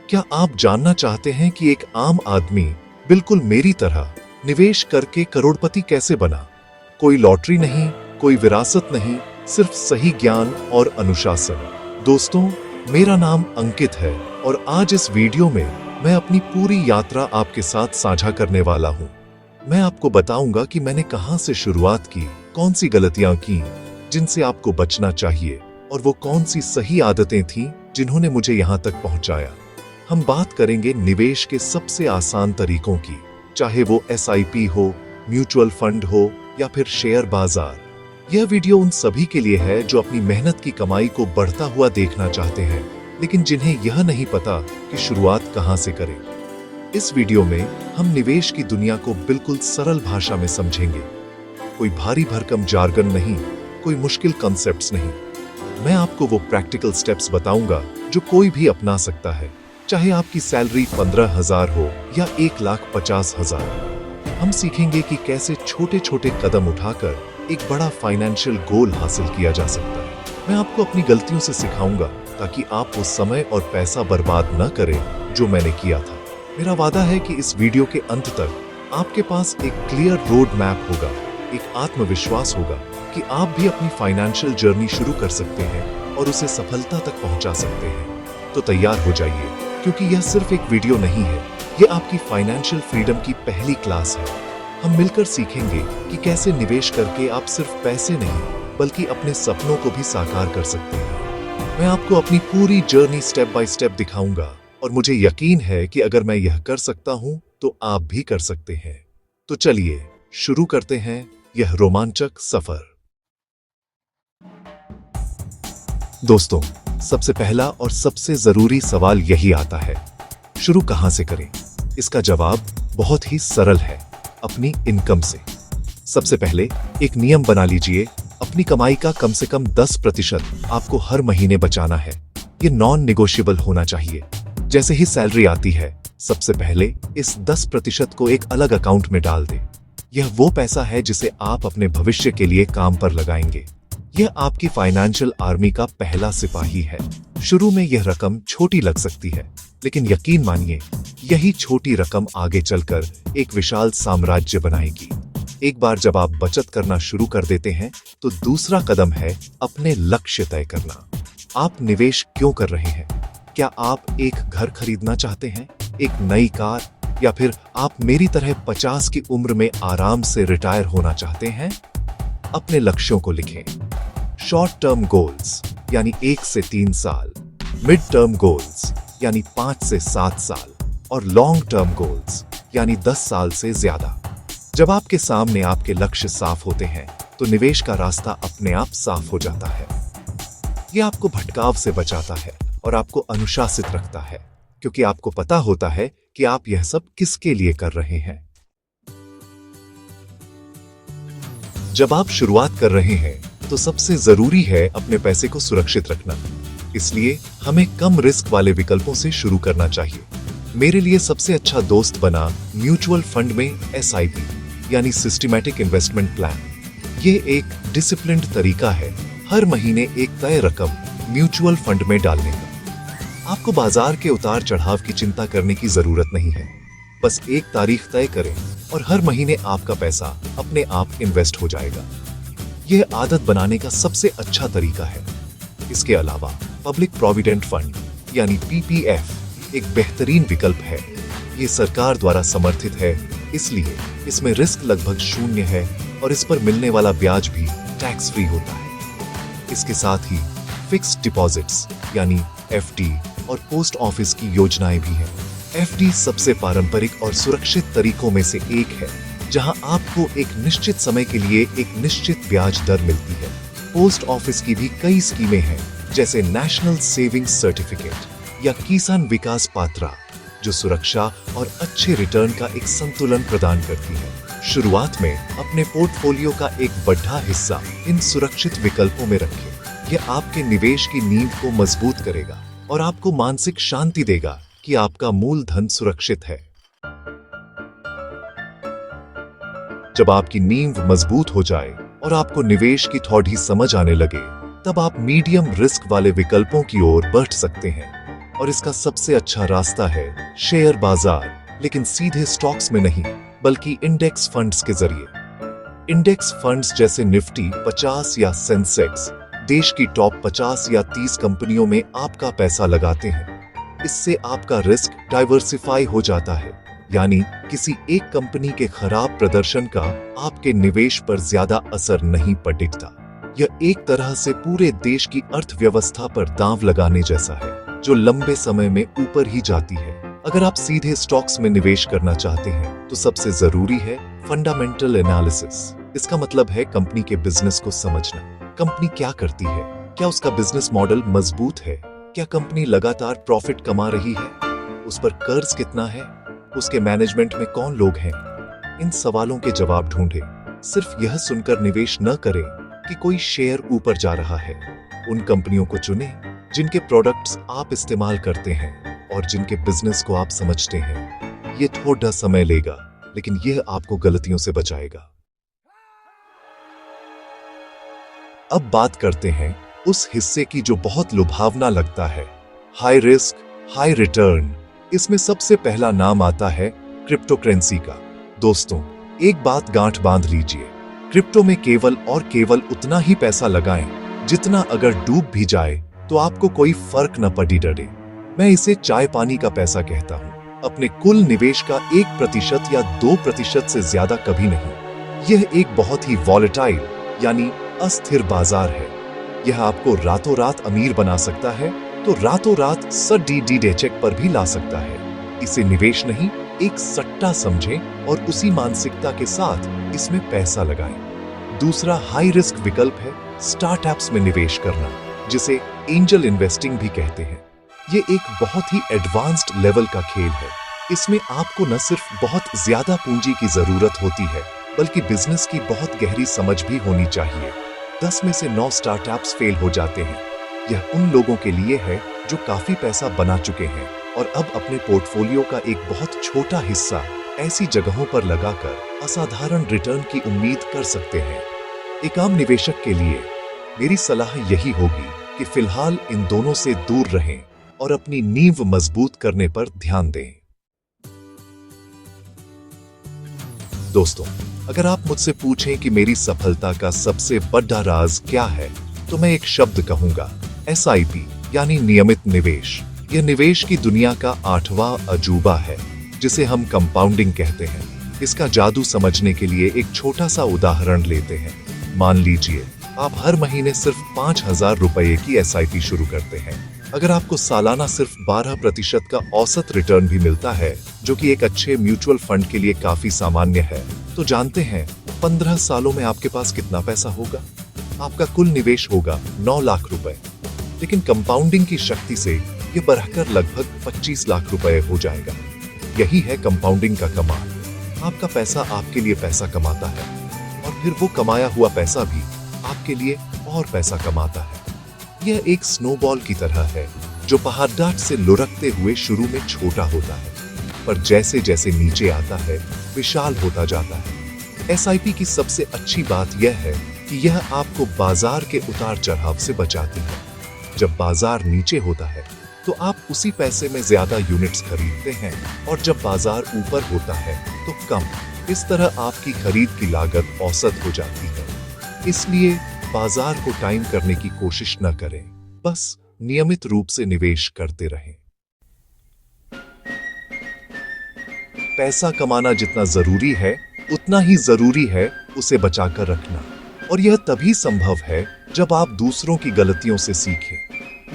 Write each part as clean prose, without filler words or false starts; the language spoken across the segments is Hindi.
क्या आप जानना चाहते हैं कि एक आम आदमी बिल्कुल मेरी तरह निवेश करके करोड़पति कैसे बना? कोई लॉटरी नहीं, कोई विरासत नहीं, सिर्फ सही ज्ञान और अनुशासन। दोस्तों, मेरा नाम अंकित है और आज इस वीडियो में मैं अपनी पूरी यात्रा आपके साथ साझा करने वाला हूं। मैं आपको बताऊंगा कि मैंने कहां से शुरुआत की, कौन सी गलतियां की जिनसे आपको बचना चाहिए, और वो कौन सी सही आदतें थीं जिन्होंने मुझे यहां तक पहुंचाया। हम बात करेंगे निवेश के सबसे आसान तरीकों की, चाहे वो SIP हो, म्यूचुअल फंड हो या फिर शेयर बाजार। यह वीडियो उन सभी के लिए है जो अपनी मेहनत की कमाई को बढ़ता हुआ देखना चाहते हैं, लेकिन जिन्हें यह नहीं पता कि शुरुआत कहां से करें। इस वीडियो में हम निवेश की दुनिया को बिल्कुल सरल भाषा में समझेंगे। कोई भारी भरकम जार्गन नहीं, कोई मुश्किल कॉन्सेप्ट्स नहीं। मैं आपको वो प्रैक्टिकल स्टेप्स बताऊंगा जो कोई भी अपना सकता है, चाहे आपकी सैलरी 15,000 हो या 1,50,000। हम सीखेंगे कि कैसे छोटे छोटे कदम उठाकर एक बड़ा फाइनेंशियल गोल हासिल किया जा सकता है। मैं आपको अपनी गलतियों से सिखाऊंगा ताकि आप वो समय और पैसा बर्बाद न करें जो मैंने किया था। मेरा वादा है कि इस वीडियो के अंत तक आपके पास एक क्लियर रोड मैप होगा, एक आत्मविश्वास होगा कि आप भी अपनी फाइनेंशियल जर्नी शुरू कर सकते हैं और उसे सफलता तक पहुंचा सकते हैं। तो तैयार हो जाइए, क्योंकि यह सिर्फ एक वीडियो नहीं है, यह आपकी फाइनेंशियल फ्रीडम की पहली क्लास है। हम मिलकर सीखेंगे कि कैसे निवेश करके आप सिर्फ पैसे नहीं बल्कि अपने सपनों को भी साकार कर सकते हैं। मैं आपको अपनी पूरी जर्नी स्टेप बाय स्टेप दिखाऊंगा और मुझे यकीन है कि अगर मैं यह कर सकता हूं तो आप भी कर सकते हैं। तो चलिए शुरू करते हैं यह रोमांचक सफर। दोस्तों, सबसे पहला और सबसे जरूरी सवाल यही आता है, शुरू कहां से करें? इसका जवाब बहुत ही सरल है, अपनी इनकम से। सबसे पहले एक नियम बना लीजिए, अपनी कमाई का कम से कम 10% आपको हर महीने बचाना है। ये नॉन नेगोशिएबल होना चाहिए। जैसे ही सैलरी आती है, सबसे पहले इस 10% को एक अलग अकाउंट में डाल दें। यह वो पैसा है जिसे आप अपने भविष्य के लिए काम पर लगाएंगे। यह आपकी फाइनेंशियल आर्मी का पहला सिपाही है। शुरू में यह रकम छोटी लग सकती है, लेकिन यकीन मानिए, यही छोटी रकम आगे चलकर एक विशाल साम्राज्य बनाएगी। एक बार जब आप बचत करना शुरू कर देते हैं, तो दूसरा कदम है अपने लक्ष्य तय करना। आप निवेश क्यों कर रहे हैं? क्या आप एक घर खरीदना चाहते हैं, एक नई कार, या फिर आप मेरी तरह 50 की उम्र में आराम से रिटायर होना चाहते हैं? अपने लक्ष्यों को लिखें। शॉर्ट टर्म गोल्स यानी 1 से 3 साल, मिड टर्म गोल्स यानी 5 से 7 साल, और लॉन्ग टर्म गोल्स यानी 10 साल से ज्यादा। जब आपके सामने आपके लक्ष्य साफ होते हैं, तो निवेश का रास्ता अपने आप साफ हो जाता है। यह आपको भटकाव से बचाता है और आपको अनुशासित रखता है, क्योंकि आपको पता होता है कि आप यह सब किसके लिए कर रहे हैं। जब आप शुरुआत कर रहे हैं, तो सबसे जरूरी है अपने पैसे को सुरक्षित रखना। इसलिए हमें कम रिस्क वाले विकल्पों से शुरू करना चाहिए। मेरे लिए सबसे अच्छा दोस्त बना म्यूचुअल फंड में SIP यानी सिस्टमैटिक इन्वेस्टमेंट प्लान। ये एक डिसिप्लिन्ड तरीका है हर महीने एक तय रकम म्यूचुअल फंड में डालने का। आपको बाजार के उतार चढ़ाव की चिंता करने की जरूरत नहीं है। बस एक तारीख तय करें और हर महीने आपका पैसा अपने आप इन्वेस्ट हो जाएगा। यह आदत बनाने का सबसे अच्छा तरीका है। इसके अलावा पब्लिक प्रोविडेंट फंड यानी PPF एक बेहतरीन विकल्प है। ये सरकार द्वारा समर्थित है, इसलिए इसमें रिस्क लगभग शून्य है और इस पर मिलने वाला ब्याज भी टैक्स फ्री होता है। इसके साथ ही फिक्स्ड डिपॉजिट्स यानी FD और पोस्ट ऑफिस की योजनाएं भी हैं। FD सबसे पारंपरिक और सुरक्षित तरीकों में से एक है, जहां आपको एक निश्चित समय के लिए एक निश्चित ब्याज दर मिलती है। पोस्ट ऑफिस की भी कई स्कीमें हैं, जैसे नेशनल सेविंग्स सर्टिफिकेट या किसान विकास पात्रा, जो सुरक्षा और अच्छे रिटर्न का एक संतुलन प्रदान करती है। शुरुआत में अपने पोर्टफोलियो का एक बड़ा हिस्सा इन सुरक्षित विकल्पों में रखें। यह आपके निवेश की नींव को मजबूत करेगा और आपको मानसिक शांति देगा कि आपका मूलधन सुरक्षित है। जब आपकी नींव मजबूत हो जाए और आपको निवेश की थोड़ी समझ आने लगे, तब आप मीडियम रिस्क वाले विकल्पों की ओर बढ़ सकते हैं। और इसका सबसे अच्छा रास्ता है शेयर बाजार, लेकिन सीधे स्टॉक्स में नहीं, बल्कि इंडेक्स फंड्स के जरिए। इंडेक्स फंड्स जैसे निफ्टी 50 या सेंसेक्स देश की टॉप 50 या 30 कंपनियों में आपका पैसा लगाते हैं। इससे आपका रिस्क डाइवर्सिफाई हो जाता है, यानी किसी एक कंपनी के खराब प्रदर्शन का आपके निवेश पर ज्यादा असर नहीं पड़ता। यह एक तरह से पूरे देश की अर्थव्यवस्था पर दांव लगाने जैसा है, जो लंबे समय में ऊपर ही जाती है। अगर आप सीधे स्टॉक्स में निवेश करना चाहते हैं तो सबसे जरूरी है फंडामेंटल एनालिसिस। इसका मतलब है कंपनी के बिजनेस को समझना। कंपनी क्या करती है, क्या उसका बिजनेस मॉडल मजबूत है, क्या कंपनी लगातार प्रॉफिट कमा रही है, उस पर कर्ज कितना है, उसके मैनेजमेंट में कौन लोग हैं। इन सवालों के जवाब ढूंढे। सिर्फ यह सुनकर निवेश न करें कि कोई शेयर ऊपर जा रहा है। उन कंपनियों को चुनें जिनके प्रोडक्ट्स आप इस्तेमाल करते हैं और जिनके बिजनेस को आप समझते हैं। ये थोड़ा समय लेगा, लेकिन यह आपको गलतियों से बचाएगा। अब बात करते हैं उस हिस्से की जो बहुत लुभावना लगता है, हाई रिस्क हाई रिटर्न। इसमें सबसे पहला नाम आता है क्रिप्टो करेंसी का। दोस्तों, एक बात गांठ बांध लीजिए, क्रिप्टो में केवल और केवल उतना ही पैसा लगाएं जितना अगर डूब भी जाए तो आपको कोई फर्क न पड़ी डरे। मैं इसे चाय पानी का पैसा कहता हूं। अपने कुल निवेश का 1% या 2% से ज्यादा कभी नहीं। यह एक बहुत ही वॉलेटाइल यानी अस्थिर बाजार है। यह आपको रातों रात अमीर बना सकता है तो रातों रात सडी चेक पर भी ला सकता है। इसे निवेश नहीं, एक सट्टा समझें और उसी मानसिकता के साथ इसमें पैसा लगाएं। दूसरा हाई रिस्क विकल्प है स्टार्टअप्स में निवेश करना, जिसे एंजल इन्वेस्टिंग भी कहते हैं। ये एक बहुत ही एडवांस्ड लेवल का खेल है। इसमें आपको न सिर्फ बहुत ज्यादा पूंजी की जरूरत होती है, बल्कि बिजनेस की बहुत गहरी समझ भी होनी चाहिए। 10 में से 9 स्टार्टअप्स फेल हो जाते हैं। यह उन लोगों के लिए है जो काफी पैसा बना चुके हैं और अब अपने पोर्टफोलियो का एक बहुत छोटा हिस्सा ऐसी जगहों पर लगाकर असाधारण रिटर्न की उम्मीद कर सकते हैं। एक आम निवेशक के लिए मेरी सलाह यही होगी कि फिलहाल इन दोनों से दूर रहें और अपनी नींव मजबूत करने पर ध्यान दें। दोस्तों, अगर आप मुझसे पूछें कि मेरी सफलता का सबसे बड़ा राज क्या है, तो मैं एक शब्द कहूंगा, SIP यानी नियमित निवेश। यह निवेश की दुनिया का 8वां अजूबा है, जिसे हम कंपाउंडिंग कहते हैं। इसका जादू समझने के लिए एक छोटा सा उदाहरण लेते हैं। मान लीजिए आप हर महीने सिर्फ 5,000 रुपए की SIP शुरू करते हैं। अगर आपको सालाना सिर्फ 12% का औसत रिटर्न भी मिलता है, जो कि एक अच्छे म्यूचुअल फंड के लिए काफी सामान्य है, तो जानते हैं 15 सालों में आपके पास कितना पैसा होगा? आपका कुल निवेश होगा 9 लाख रुपए। लेकिन कंपाउंडिंग की शक्ति से यह बढ़कर लगभग 25 लाख रुपए हो जाएगा। यही है कंपाउंडिंग का कमाल। आपका पैसा आपके लिए पैसा कमाता है और फिर वो कमाया हुआ पैसा भी आपके लिए और पैसा कमाता है। यह एक स्नोबॉल की तरह है जो पहाड़ से लुढ़कते हुए शुरू में छोटा होता है, पर जैसे जैसे नीचे आता है विशाल होता जाता है। SIP की सबसे अच्छी बात यह है कि यह आपको बाजार के उतार चढ़ाव से बचाती है। जब बाजार नीचे होता है तो आप उसी पैसे में ज्यादा यूनिट्स खरीदते हैं और जब बाजार ऊपर होता है तो कम। इस तरह आपकी खरीद की लागत औसत हो जाती है। इसलिए बाजार को टाइम करने की कोशिश न करें, बस नियमित रूप से निवेश करते रहें। पैसा कमाना जितना जरूरी है, उतना ही जरूरी है उसे बचाकर रखना, और यह तभी संभव है जब आप दूसरों की गलतियों से सीखें।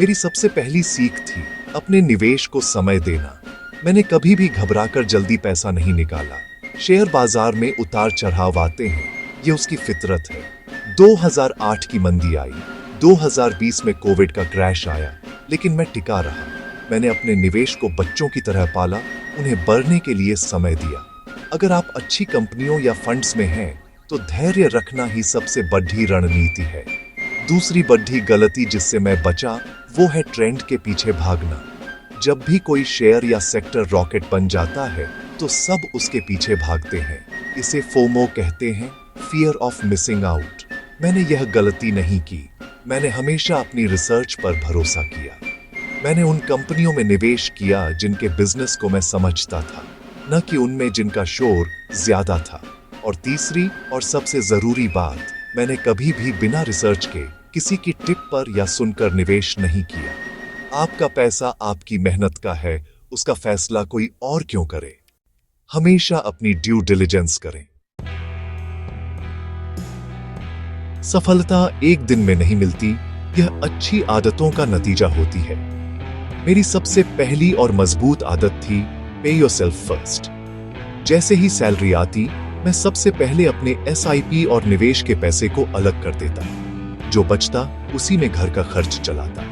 मेरी सबसे पहली सीख थी अपने निवेश को समय देना। मैंने कभी भी घबराकर जल्दी पैसा नहीं निकाला। शेयर बाजार में उतार चढ़ाव आते हैं, ये उसकी फितरत है। 2008 की मंदी आई, 2020 में कोविड का क्रैश आया, लेकिन मैं टिका रहा। मैंने अपने निवेश को बच्चों की तरह पाला, उन्हें बढ़ने के लिए समय दिया। अगर आप अच्छी कंपनियों या फंड्स में हैं, तो धैर्य रखना ही सबसे बड़ी रणनीति है। दूसरी बड़ी गलती जिससे मैं बचा, वो है ट्रेंड के पीछे भागना। जब भी कोई शेयर या सेक्टर रॉकेट बन जाता है, तो सब उसके पीछे भागते हैं। इसे फोमो कहते हैं, फियर ऑफ मिसिंग आउट। मैंने यह गलती नहीं की। मैंने हमेशा अपनी रिसर्च पर भरोसा किया। मैंने उन कंपनियों में निवेश किया जिनके बिजनेस को मैं समझता था, न कि उनमें जिनका शोर ज्यादा था। और तीसरी और सबसे जरूरी बात, मैंने कभी भी बिना रिसर्च के किसी की टिप पर या सुनकर निवेश नहीं किया। आपका पैसा आपकी मेहनत का है, उसका फैसला कोई और क्यों करे। हमेशा अपनी ड्यू डिलिजेंस करें। सफलता एक दिन में नहीं मिलती, यह अच्छी आदतों का नतीजा होती है। मेरी सबसे पहली और मजबूत आदत थी पे योरसेल्फ फर्स्ट। जैसे ही सैलरी आती, मैं सबसे पहले अपने SIP और निवेश के पैसे को अलग कर देता। जो बचता उसी में घर का खर्च चलाता।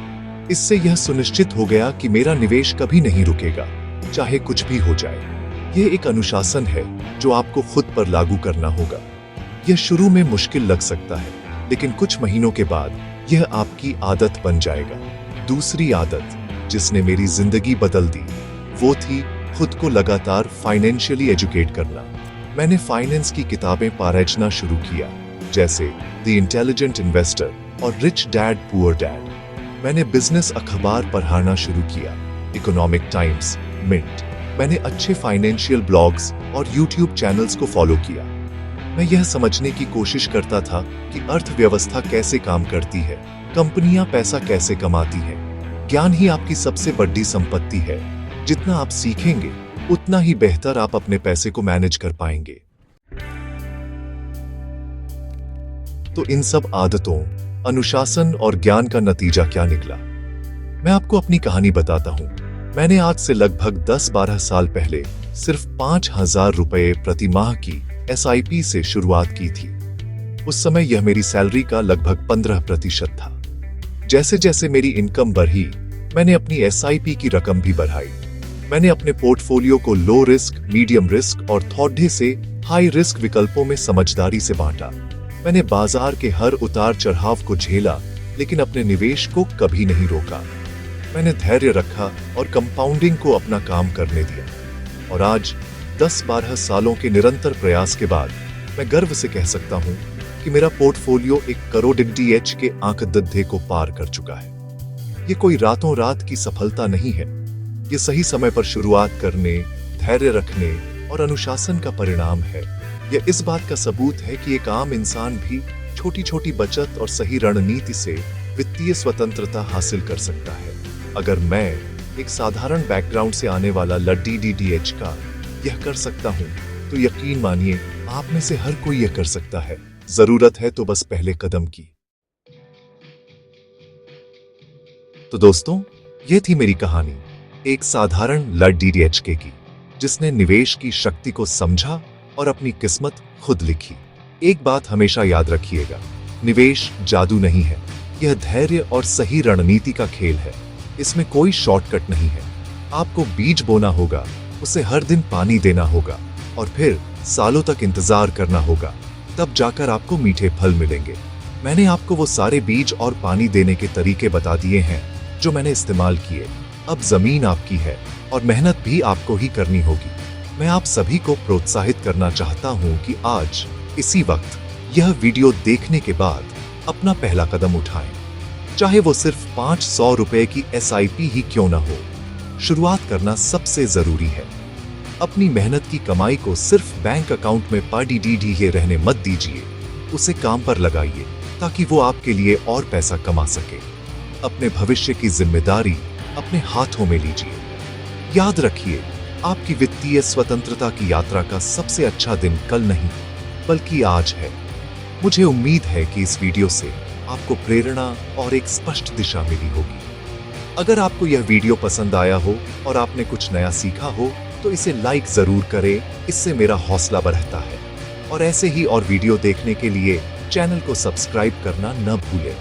इससे यह सुनिश्चित हो गया कि मेरा निवेश कभी नहीं रुकेगा, चाहे कुछ भी हो जाए। यह एक अनुशासन है जो आपको खुद पर लागू करना होगा। यह शुरू में मुश्किल लग सकता है, लेकिन कुछ महीनों के बाद यह आपकी आदत बन जाएगा। दूसरी आदत जिसने मेरी जिंदगी बदल दी, वो थी खुद को लगातार फाइनेंशियली एजुकेट करना। मैंने फाइनेंस की किताबें पढ़ना शुरू किया, जैसे द इंटेलिजेंट इन्वेस्टर और रिच डैड पुअर डैड। मैंने बिजनेस अखबार पढ़ना शुरू किया, इकोनॉमिक टाइम्स, मिंट। मैंने अच्छे फाइनेंशियल ब्लॉग्स और यूट्यूब चैनल्स को फॉलो किया। मैं यह समझने की कोशिश करता था कि अर्थव्यवस्था कैसे काम करती है, कंपनियां पैसा कैसे कमाती हैं। ज्ञान ही आपकी सबसे बड़ी संपत्ति है। जितना आप सीखेंगे, उतना ही बेहतर आप अपने पैसे को मैनेज कर पाएंगे। तो इन सब आदतों, अनुशासन और ज्ञान का नतीजा क्या निकला? मैं आपको अपनी कहानी बताता हूं। मैंने आज से लगभग 10-12 साल पहले सिर्फ 5,000 रुपए प्रति माह की SIP से शुरुआत की थी। उस समय यह मेरी सैलरी का लगभग 15% था। जैसे जैसे मेरी इनकम बढ़ी, मैंने अपनी SIP की रकम भी बढ़ाई। मैंने अपने पोर्टफोलियो को लो रिस्क, मीडियम रिस्क और थोड़े से हाई रिस्क विकल्पों में समझदारी से बांटा। मैंने बाजार के हर उतार चढ़ाव को झेला, लेकिन अपने निवेश को कभी नहीं रोका। मैंने धैर्य रखा और कंपाउंडिंग को अपना काम करने दिया। और आज 10-12 सालों के निरंतर प्रयास के बाद मैं गर्व से कह सकता हूं कि मेरा पोर्टफोलियो 1 करोड़ DH के आंकड़े को पार कर चुका है। ये कोई रातों रात की सफलता नहीं है, ये सही समय पर शुरुआत करने, धैर्य रखने और अनुशासन का परिणाम है। यह इस बात का सबूत है कि एक आम इंसान भी छोटी छोटी बचत और सही रणनीति से वित्तीय स्वतंत्रता हासिल कर सकता है। अगर मैं, एक साधारण बैकग्राउंड से आने वाला लड्डी DH का, यह कर सकता हूं, तो यकीन मानिए आप में से हर कोई यह कर सकता है। जरूरत है तो बस पहले कदम की। तो दोस्तों, यह थी मेरी कहानी, एक साधारण लड्डी DH की, जिसने निवेश की शक्ति को समझा और अपनी किस्मत खुद लिखी। एक बात हमेशा याद रखिएगा, निवेश जादू नहीं है, यह धैर्य और सही रणनीति का खेल है। इसमें कोई शॉर्टकट नहीं है। आपको बीज बोना होगा, उसे हर दिन पानी देना होगा और फिर सालों तक इंतजार करना होगा, तब जाकर आपको मीठे फल मिलेंगे। मैंने आपको वो सारे बीज और पानी देने के तरीके बता दिए हैं जो मैंने इस्तेमाल किए। अब जमीन आपकी है और मेहनत भी आपको ही करनी होगी। मैं आप सभी को प्रोत्साहित करना चाहता हूं कि आज इसी वक्त यह वीडियो देखने के बाद अपना पहला कदम उठाएं, चाहे वो सिर्फ 500 रुपए की SIP ही क्यों ना हो। शुरुआत करना सबसे जरूरी है। अपनी मेहनत की कमाई को सिर्फ बैंक अकाउंट में पड़ी रहने मत दीजिए, उसे काम पर लगाइए ताकि वो आपके लिए और पैसा कमा सके। अपने भविष्य की जिम्मेदारी अपने हाथों में लीजिए। याद रखिए, आपकी वित्तीय स्वतंत्रता की यात्रा का सबसे अच्छा दिन कल नहीं, बल्कि आज है। मुझे उम्मीद है कि इस वीडियो से आपको प्रेरणा और एक स्पष्ट दिशा मिली होगी। अगर आपको यह वीडियो पसंद आया हो और आपने कुछ नया सीखा हो, तो इसे लाइक जरूर करें, इससे मेरा हौसला बढ़ता है। और ऐसे ही और वीडियो देखने के लिए चैनल को सब्सक्राइब करना न भूलें।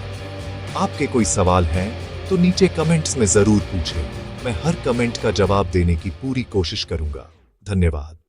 आपके कोई सवाल हैं तो नीचे कमेंट्स में जरूर पूछें। मैं हर कमेंट का जवाब देने की पूरी कोशिश करूंगा। धन्यवाद।